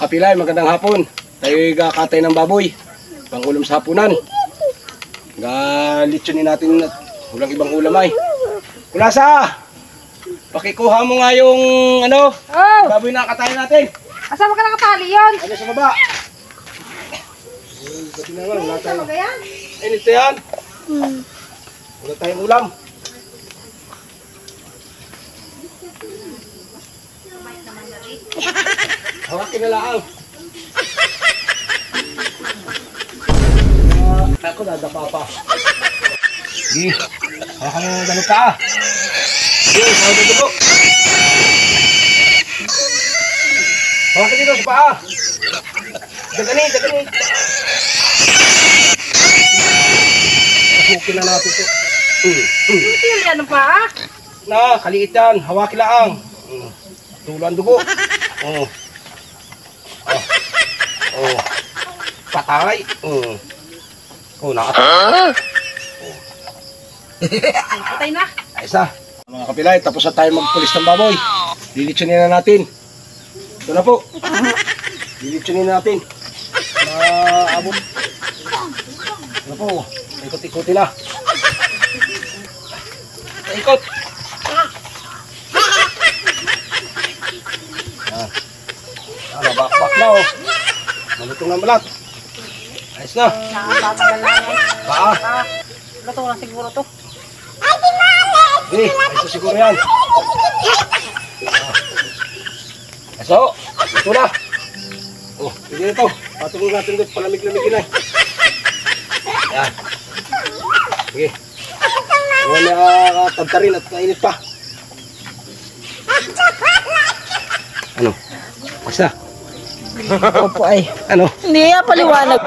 kapilay, magandang hapon. Tayo'y kakatay ng baboy. Pangulam sa hapunan. Litsunin natin at walang ibang ulam ay. Kulasa! Pakikuha mo nga yung baboy na katayin natin. Asama ka nakatali yun? Ano sa baba? Asama ka yan? Ay, nito yan. Wala tayong ulam. Hawakin na lang. Ako nadapa pa. Sige. Hawakan na ganun ka. Sige, hawakan na dugo. Hawakan dito sa paa. Dagani. Pasukin na natin ito. Hindi yan ang paa. Na, kaliit yan. Hawakin lang. Tulan dugo. Patay. Nakatay. Patay na. Ayos na. Mga kapilay, tapos na tayo magpulis ng baboy. Lilitsunin na natin. Ito na po. Lilitsunin na natin. Abot. Ito na po. Ikot-ikutin na. Ikot. Bakbak na oh. Malutong na malat. Ayos na. Nakapatagal na yan. Paa. Luto lang siguro to. Ayos siguro yan. So, ito na. Hindi na ito. Patungin natin ito. Palamig-lamigin na. Yan. Sige. Huwag na tagtarin at kainit pa. Ano? Basta. Opo ay. Ano? Hindi paliwanag.